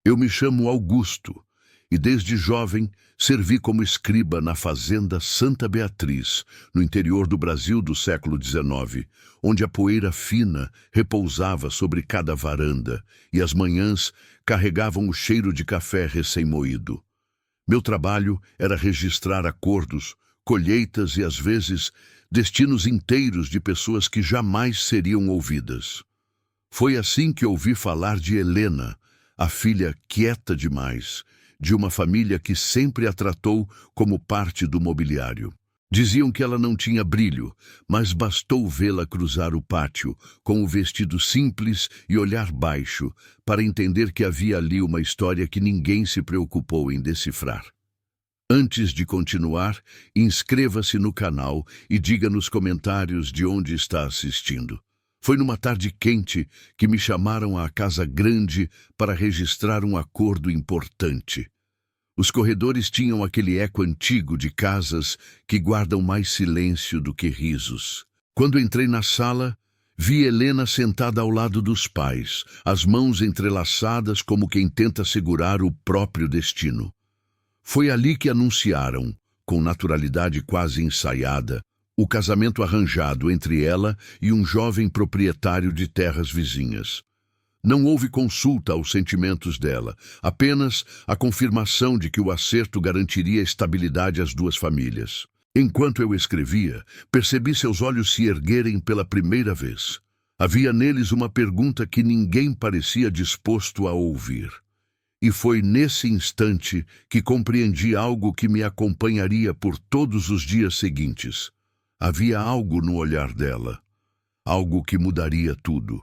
Eu me chamo Augusto e desde jovem servi como escriba na fazenda Santa Beatriz, no interior do Brasil do século XIX, onde a poeira fina repousava sobre cada varanda e as manhãs carregavam o cheiro de café recém-moído. Meu trabalho era registrar acordos, colheitas e, às vezes, destinos inteiros de pessoas que jamais seriam ouvidas. Foi assim que ouvi falar de Helena, a filha quieta demais, de uma família que sempre a tratou como parte do mobiliário. Diziam que ela não tinha brilho, mas bastou vê-la cruzar o pátio, com o vestido simples e olhar baixo, para entender que havia ali uma história que ninguém se preocupou em decifrar. Antes de continuar, inscreva-se no canal e diga nos comentários de onde está assistindo. Foi numa tarde quente que me chamaram à Casa Grande para registrar um acordo importante. Os corredores tinham aquele eco antigo de casas que guardam mais silêncio do que risos. Quando entrei na sala, vi Helena sentada ao lado dos pais, as mãos entrelaçadas como quem tenta segurar o próprio destino. Foi ali que anunciaram, com naturalidade quase ensaiada, o casamento arranjado entre ela e um jovem proprietário de terras vizinhas. Não houve consulta aos sentimentos dela, apenas a confirmação de que o acerto garantiria estabilidade às duas famílias. Enquanto eu escrevia, percebi seus olhos se erguerem pela primeira vez. Havia neles uma pergunta que ninguém parecia disposto a ouvir. E foi nesse instante que compreendi algo que me acompanharia por todos os dias seguintes. Havia algo no olhar dela, algo que mudaria tudo.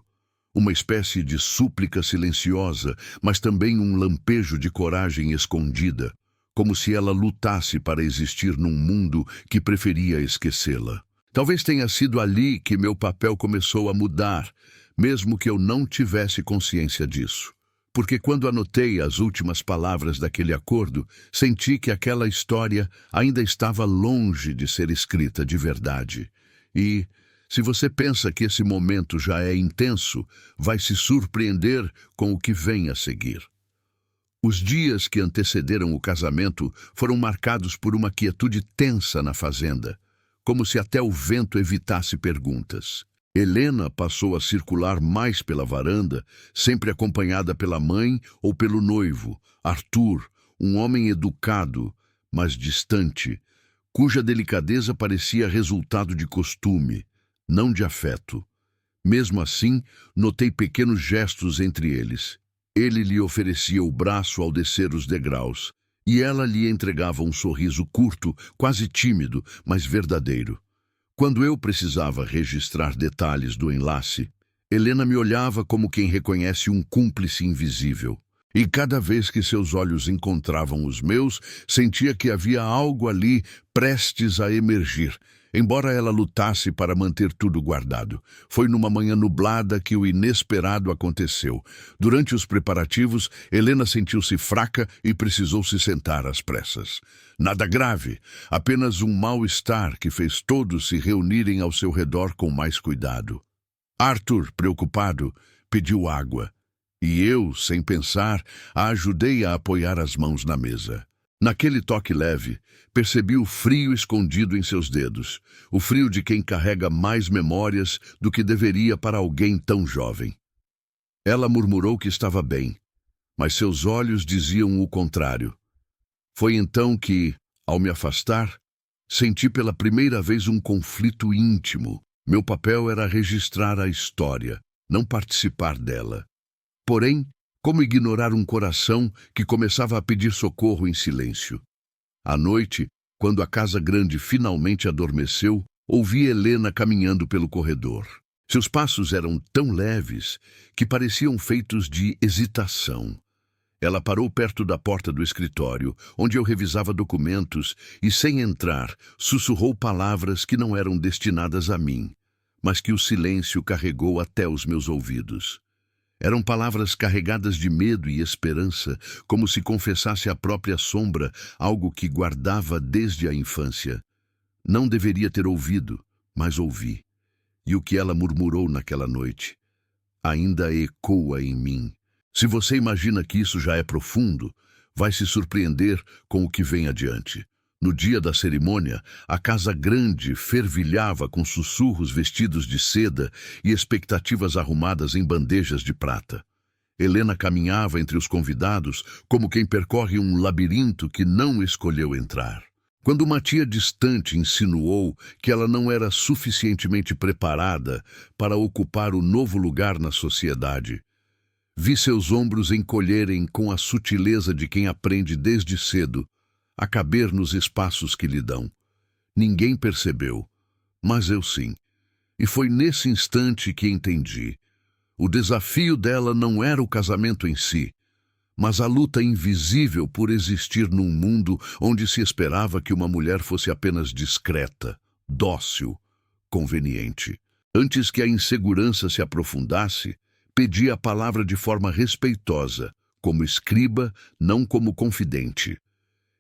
Uma espécie de súplica silenciosa, mas também um lampejo de coragem escondida, como se ela lutasse para existir num mundo que preferia esquecê-la. Talvez tenha sido ali que meu papel começou a mudar, mesmo que eu não tivesse consciência disso. Porque quando anotei as últimas palavras daquele acordo, senti que aquela história ainda estava longe de ser escrita de verdade. E, se você pensa que esse momento já é intenso, vai se surpreender com o que vem a seguir. Os dias que antecederam o casamento foram marcados por uma quietude tensa na fazenda, como se até o vento evitasse perguntas. Helena passou a circular mais pela varanda, sempre acompanhada pela mãe ou pelo noivo, Arthur, um homem educado, mas distante, cuja delicadeza parecia resultado de costume, não de afeto. Mesmo assim, notei pequenos gestos entre eles. Ele lhe oferecia o braço ao descer os degraus, e ela lhe entregava um sorriso curto, quase tímido, mas verdadeiro. Quando eu precisava registrar detalhes do enlace, Helena me olhava como quem reconhece um cúmplice invisível. E cada vez que seus olhos encontravam os meus, sentia que havia algo ali prestes a emergir, embora ela lutasse para manter tudo guardado. Foi numa manhã nublada que o inesperado aconteceu. Durante os preparativos, Helena sentiu-se fraca e precisou se sentar às pressas. Nada grave, apenas um mal-estar que fez todos se reunirem ao seu redor com mais cuidado. Arthur, preocupado, pediu água, e eu, sem pensar, a ajudei a apoiar as mãos na mesa. Naquele toque leve, percebi o frio escondido em seus dedos, o frio de quem carrega mais memórias do que deveria para alguém tão jovem. Ela murmurou que estava bem, mas seus olhos diziam o contrário. Foi então que, ao me afastar, senti pela primeira vez um conflito íntimo. Meu papel era registrar a história, não participar dela. Porém, como ignorar um coração que começava a pedir socorro em silêncio? À noite, quando a Casa Grande finalmente adormeceu, ouvi Helena caminhando pelo corredor. Seus passos eram tão leves que pareciam feitos de hesitação. Ela parou perto da porta do escritório, onde eu revisava documentos, e, sem entrar, sussurrou palavras que não eram destinadas a mim, mas que o silêncio carregou até os meus ouvidos. Eram palavras carregadas de medo e esperança, como se confessasse à própria sombra algo que guardava desde a infância. Não deveria ter ouvido, mas ouvi. E o que ela murmurou naquela noite ainda ecoa em mim. Se você imagina que isso já é profundo, vai se surpreender com o que vem adiante. No dia da cerimônia, a casa grande fervilhava com sussurros vestidos de seda e expectativas arrumadas em bandejas de prata. Helena caminhava entre os convidados como quem percorre um labirinto que não escolheu entrar. Quando uma tia distante insinuou que ela não era suficientemente preparada para ocupar o novo lugar na sociedade, vi seus ombros encolherem com a sutileza de quem aprende desde cedo a caber nos espaços que lhe dão. Ninguém percebeu, mas eu sim. E foi nesse instante que entendi. O desafio dela não era o casamento em si, mas a luta invisível por existir num mundo onde se esperava que uma mulher fosse apenas discreta, dócil, conveniente. Antes que a insegurança se aprofundasse, pedi a palavra de forma respeitosa, como escriba, não como confidente.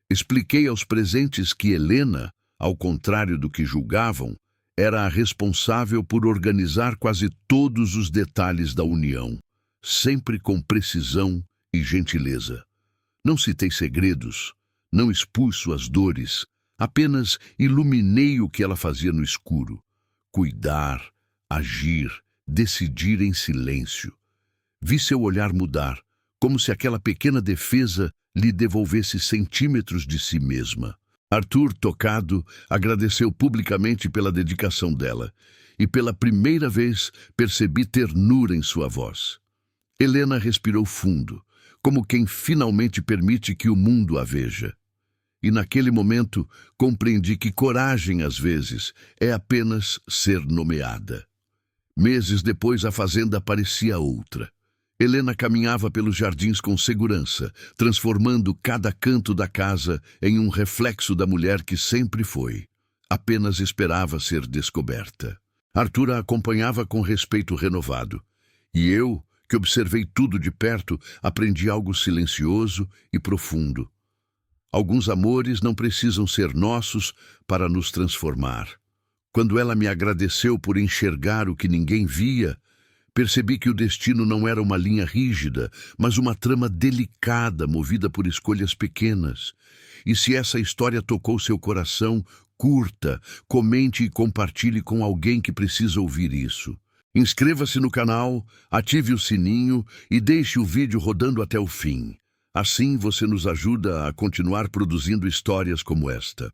Expliquei aos presentes que Helena, ao contrário do que julgavam, era a responsável por organizar quase todos os detalhes da união, sempre com precisão e gentileza. Não citei segredos, não expus suas dores, apenas iluminei o que ela fazia no escuro. Cuidar, agir, decidir em silêncio. Vi seu olhar mudar, como se aquela pequena defesa lhe devolvesse centímetros de si mesma. Arthur, tocado, agradeceu publicamente pela dedicação dela, e pela primeira vez percebi ternura em sua voz. Helena respirou fundo, como quem finalmente permite que o mundo a veja. E naquele momento compreendi que coragem, às vezes, é apenas ser nomeada. Meses depois a fazenda parecia outra. Helena caminhava pelos jardins com segurança, transformando cada canto da casa em um reflexo da mulher que sempre foi. Apenas esperava ser descoberta. Arthur a acompanhava com respeito renovado. E eu, que observei tudo de perto, aprendi algo silencioso e profundo. Alguns amores não precisam ser nossos para nos transformar. Quando ela me agradeceu por enxergar o que ninguém via, percebi que o destino não era uma linha rígida, mas uma trama delicada movida por escolhas pequenas. E se essa história tocou seu coração, curta, comente e compartilhe com alguém que precisa ouvir isso. Inscreva-se no canal, ative o sininho e deixe o vídeo rodando até o fim. Assim você nos ajuda a continuar produzindo histórias como esta.